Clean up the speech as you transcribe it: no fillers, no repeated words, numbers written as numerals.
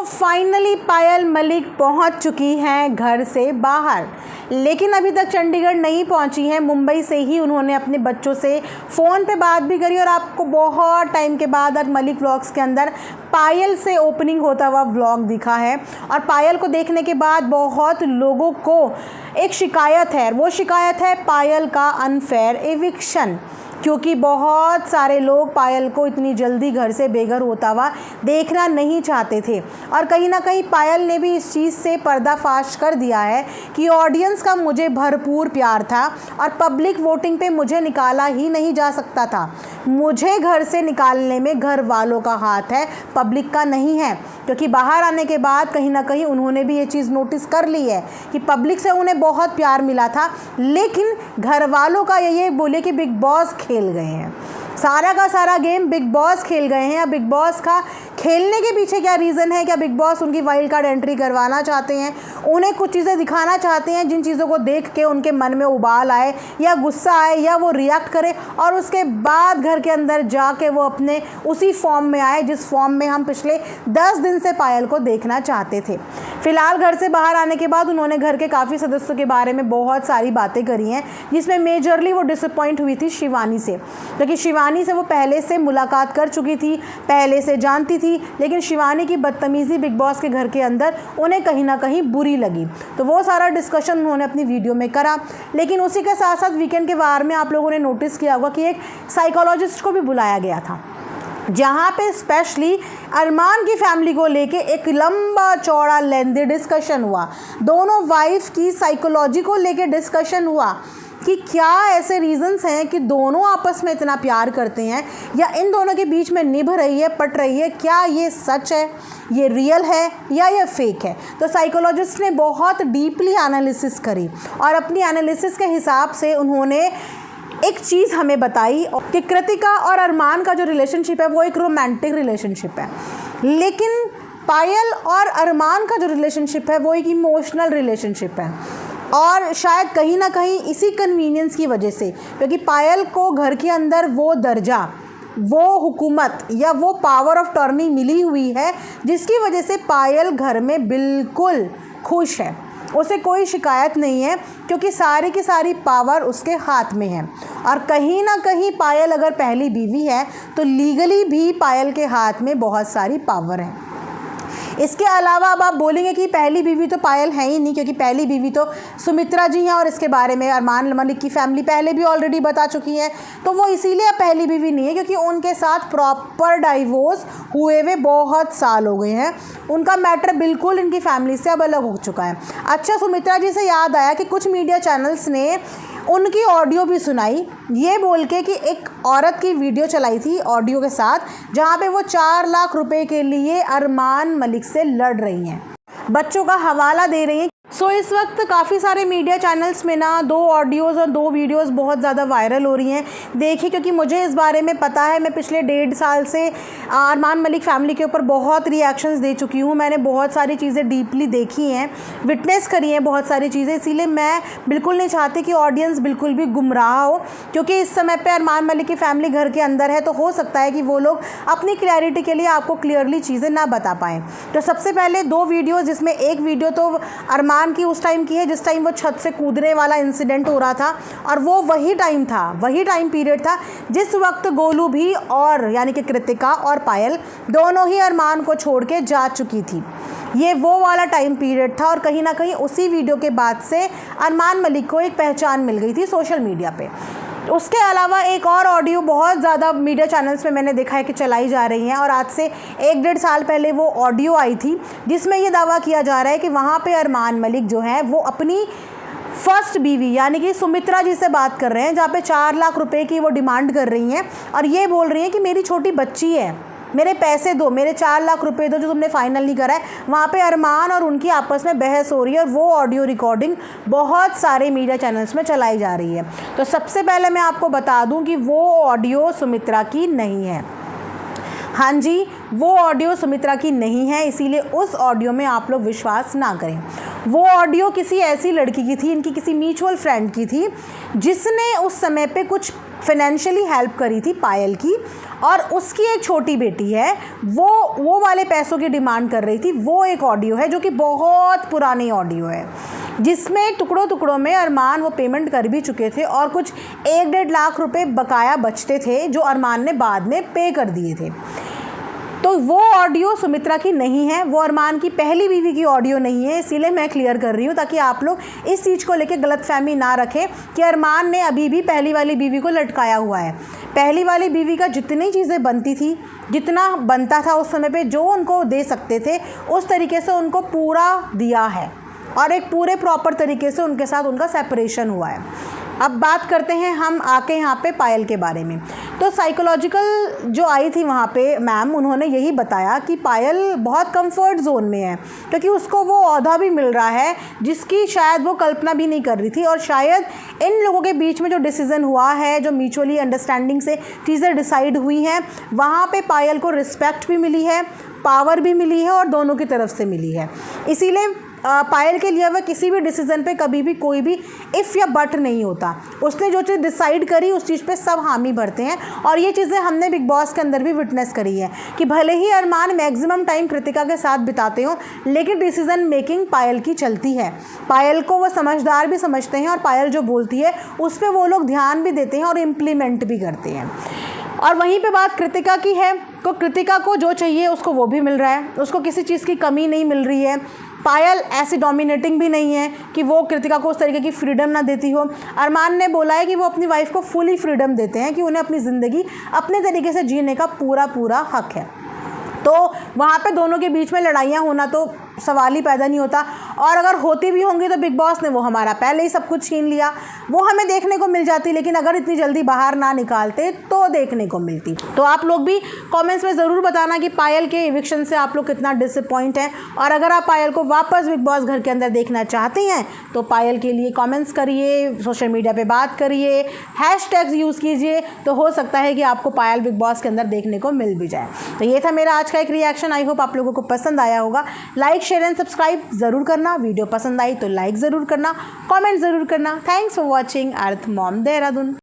Finally पायल मलिक पहुंच चुकी हैं घर से बाहर, लेकिन अभी तक चंडीगढ़ नहीं पहुंची हैं। मुंबई से ही उन्होंने अपने बच्चों से फ़ोन पे बात भी करी और आपको बहुत टाइम के बाद आज मलिक व्लॉग्स के अंदर पायल से ओपनिंग होता हुआ व्लॉग दिखा है। और पायल को देखने के बाद बहुत लोगों को एक शिकायत है, वो शिकायत है पायल का अनफेयर एविक्शन, क्योंकि बहुत सारे लोग पायल को इतनी जल्दी घर से बेघर होता हुआ देखना नहीं चाहते थे। और कहीं ना कहीं पायल ने भी इस चीज़ से पर्दाफाश कर दिया है कि ऑडियंस का मुझे भरपूर प्यार था और पब्लिक वोटिंग पे मुझे निकाला ही नहीं जा सकता था। मुझे घर से निकालने में घर वालों का हाथ है, पब्लिक का नहीं है। क्योंकि बाहर आने के बाद कहीं ना कहीं उन्होंने भी ये चीज़ नोटिस कर ली है कि पब्लिक से उन्हें बहुत प्यार मिला था, लेकिन घर वालों का ये बोले कि बिग बॉस खेल गए हैं, सारा का सारा गेम बिग बॉस खेल गए हैं। अब बिग बॉस का खेलने के पीछे क्या रीज़न है? क्या बिग बॉस उनकी वाइल्ड कार्ड एंट्री करवाना चाहते हैं? उन्हें कुछ चीज़ें दिखाना चाहते हैं जिन चीज़ों को देख के उनके मन में उबाल आए या गुस्सा आए या वो रिएक्ट करे और उसके बाद घर के अंदर जाके वो अपने उसी फॉर्म में आए जिस फॉर्म में हम पिछले 10 दिन से पायल को देखना चाहते थे। फिलहाल घर से बाहर आने के बाद उन्होंने घर के काफ़ी सदस्यों के बारे में बहुत सारी बातें करी हैं, जिसमें मेजरली वो डिसअपॉइंट हुई थी शिवानी से, क्योंकि शिवानी से वो पहले से मुलाकात कर चुकी थी, पहले से जानती थी, लेकिन शिवानी की बदतमीज़ी बिग बॉस के घर के अंदर उन्हें कहीं ना कहीं बुरी लगी। तो वो सारा डिस्कशन उन्होंने अपनी वीडियो में करा। लेकिन उसी के साथ साथ वीकेंड के वार में आप लोगों ने नोटिस किया होगा कि एक साइकोलॉजिस्ट को भी बुलाया गया था, जहाँ पे स्पेशली अरमान की फैमिली को लेके एक लंबा चौड़ा लेंथी डिस्कशन हुआ। दोनों वाइफ की साइकोलॉजी को लेके डिस्कशन हुआ कि क्या ऐसे रीज़न्स हैं कि दोनों आपस में इतना प्यार करते हैं या इन दोनों के बीच में निभ रही है, पट रही है, क्या ये सच है, ये रियल है या ये फेक है। तो साइकोलॉजिस्ट ने बहुत डीपली एनालिसिस करी और अपनी एनालिसिस के हिसाब से उन्होंने एक चीज़ हमें बताई कि कृतिका और अरमान का जो रिलेशनशिप है वो एक रोमांटिक रिलेशनशिप है, लेकिन पायल और अरमान का जो रिलेशनशिप है वो एक इमोशनल रिलेशनशिप है। और शायद कहीं ना कहीं इसी कन्वीनियंस की वजह से, क्योंकि पायल को घर के अंदर वो दर्जा, वो हुकूमत या वो पावर ऑफ टर्नी मिली हुई है जिसकी वजह से पायल घर में बिल्कुल खुश है, उसे कोई शिकायत नहीं है, क्योंकि सारी की सारी पावर उसके हाथ में है। और कहीं ना कहीं पायल अगर पहली बीवी है तो लीगली भी पायल के हाथ में बहुत सारी पावर है। इसके अलावा अब आप बोलेंगे कि पहली बीवी तो पायल है ही नहीं, क्योंकि पहली बीवी तो सुमित्रा जी हैं और इसके बारे में अरमान मलिक की फैमिली पहले भी ऑलरेडी बता चुकी है, तो वो इसीलिए पहली बीवी नहीं है क्योंकि उनके साथ प्रॉपर डाइवोर्स हुए हुए बहुत साल हो गए हैं। उनका मैटर बिल्कुल इनकी फैमिली से अब अलग हो चुका है। अच्छा, सुमित्रा जी से याद आया कि कुछ मीडिया चैनल्स ने उनकी ऑडियो भी सुनाई, ये बोल के कि एक औरत की वीडियो चलाई थी ऑडियो के साथ, जहाँ पे वो 4 लाख रुपए के लिए अरमान मलिक से लड़ रही हैं, बच्चों का हवाला दे रही हैं। सो इस वक्त काफ़ी सारे मीडिया चैनल्स में ना 2 ऑडियोज़ और 2 वीडियोज़ बहुत ज़्यादा वायरल हो रही हैं। देखिए, क्योंकि मुझे इस बारे में पता है, मैं पिछले 1.5 साल से अरमान मलिक फैमिली के ऊपर बहुत रिएक्शंस दे चुकी हूँ। मैंने बहुत सारी चीज़ें डीपली देखी हैं, विटनेस करी हैं बहुत सारी चीज़ें, इसीलिए मैं बिल्कुल नहीं चाहती कि ऑडियंस बिल्कुल भी गुमराह हो, क्योंकि इस समय पर अरमान मलिक की फैमिली घर के अंदर है, तो हो सकता है कि वो लोग अपनी क्लैरिटी के लिए आपको क्लियरली चीज़ें ना बता पाएँ। तो सबसे पहले 2 वीडियो, जिसमें एक वीडियो तो अरमान की उस टाइम की है जिस टाइम वो छत से कूदने वाला इंसिडेंट हो रहा था, और वो वही टाइम था, वही टाइम पीरियड था जिस वक्त गोलू भी और यानी कि कृतिका और पायल दोनों ही अरमान को छोड़ के जा चुकी थी। ये वो वाला टाइम पीरियड था और कहीं ना कहीं उसी वीडियो के बाद से अरमान मलिक को एक पहचान मिल गई थी सोशल मीडिया पे। उसके अलावा एक और ऑडियो बहुत ज़्यादा मीडिया चैनल्स में मैंने देखा है कि चलाई जा रही हैं, और आज से 1-1.5 साल पहले वो ऑडियो आई थी जिसमें ये दावा किया जा रहा है कि वहाँ पे अरमान मलिक जो है वो अपनी फर्स्ट बीवी यानी कि सुमित्रा जी से बात कर रहे हैं, जहाँ पे 4 लाख रुपए की वो डिमांड कर रही हैं और ये बोल रही हैं कि मेरी छोटी बच्ची है, मेरे पैसे दो, मेरे 4 लाख रुपए दो जो तुमने फाइनल नहीं करा है। वहाँ पे अरमान और उनकी आपस में बहस हो रही है और वो ऑडियो रिकॉर्डिंग बहुत सारे मीडिया चैनल्स में चलाई जा रही है। तो सबसे पहले मैं आपको बता दूं कि वो ऑडियो सुमित्रा की नहीं है। हाँ जी, वो ऑडियो सुमित्रा की नहीं है, इसीलिए उस ऑडियो में आप लोग विश्वास ना करें। वो ऑडियो किसी ऐसी लड़की की थी, इनकी किसी म्यूचुअल फ्रेंड की थी, जिसने उस समय पे कुछ फाइनेंशियली हेल्प करी थी पायल की, और उसकी एक छोटी बेटी है, वो वाले पैसों की डिमांड कर रही थी। वो एक ऑडियो है जो कि बहुत पुरानी ऑडियो है, जिसमें टुकड़ों टुकड़ों में अरमान वो पेमेंट कर भी चुके थे और कुछ 1-1.5 लाख रुपए बकाया बचते थे जो अरमान ने बाद में पे कर दिए थे। तो वो ऑडियो सुमित्रा की नहीं है, वो अरमान की पहली बीवी की ऑडियो नहीं है, इसीलिए मैं क्लियर कर रही हूँ ताकि आप लोग इस चीज़ को लेकर गलतफहमी ना रखें कि अरमान ने अभी भी पहली वाली बीवी को लटकाया हुआ है। पहली वाली बीवी का जितनी चीज़ें बनती थी, जितना बनता था उस समय पे, जो उनको दे सकते थे उस तरीके से उनको पूरा दिया है और एक पूरे प्रॉपर तरीके से उनके साथ उनका सेपरेशन हुआ है। अब बात करते हैं हम आके यहाँ पे पायल के बारे में। तो साइकोलॉजिकल जो आई थी वहाँ पे मैम, उन्होंने यही बताया कि पायल बहुत कंफर्ट जोन में है क्योंकि उसको वो ओहदा भी मिल रहा है जिसकी शायद वो कल्पना भी नहीं कर रही थी, और शायद इन लोगों के बीच में जो डिसीज़न हुआ है, जो म्यूचुअली अंडरस्टैंडिंग से चीज़ें डिसाइड हुई हैं, वहाँ पे पायल को रिस्पेक्ट भी मिली है, पावर भी मिली है और दोनों की तरफ से मिली है। इसीलिए पायल के लिए वह किसी भी डिसीज़न पे कभी भी कोई भी इफ़ या बट नहीं होता। उसने जो चीज़ डिसाइड करी उस चीज़ पे सब हामी भरते हैं, और ये चीज़ें हमने बिग बॉस के अंदर भी विटनेस करी है कि भले ही अरमान मैक्सिमम टाइम कृतिका के साथ बिताते हो, लेकिन डिसीज़न मेकिंग पायल की चलती है। पायल को वो समझदार भी समझते हैं और पायल जो बोलती है उस पर वो लोग ध्यान भी देते हैं और इम्प्लीमेंट भी करते हैं। और वहीं पे बात कृतिका की है, तो कृतिका को जो चाहिए उसको वो भी मिल रहा है, उसको किसी चीज़ की कमी नहीं मिल रही है। पायल ऐसी डोमिनेटिंग भी नहीं है कि वो कृतिका को उस तरीके की फ्रीडम ना देती हो। अरमान ने बोला है कि वो अपनी वाइफ को फुली फ्रीडम देते हैं कि उन्हें अपनी ज़िंदगी अपने तरीके से जीने का पूरा हक है। तो वहाँ पे दोनों के बीच में लड़ाइयाँ होना तो सवाल ही पैदा नहीं होता, और अगर होती भी होंगी तो बिग बॉस ने वो हमारा पहले ही सब कुछ छीन लिया, वो हमें देखने को मिल जाती, लेकिन अगर इतनी जल्दी बाहर ना निकालते तो देखने को मिलती। तो आप लोग भी कमेंट्स में ज़रूर बताना कि पायल के इविक्शन से आप लोग कितना डिसअपॉइंट हैं, और अगर आप पायल को वापस बिग बॉस घर के अंदर देखना चाहते हैं तो पायल के लिए कॉमेंट्स करिए, सोशल मीडिया पर बात करिए, हैशटैग्स यूज़ कीजिए, तो हो सकता है कि आपको पायल बिग बॉस के अंदर देखने को मिल भी जाए। तो ये था मेरा आज का एक रिएक्शन। आई होप आप लोगों को पसंद आया होगा। लाइक, शेयर एंड सब्सक्राइब ज़रूर करना। वीडियो पसंद आई तो लाइक ज़रूर करना, कमेंट ज़रूर करना। Thanks for watching earth mom Dehradun.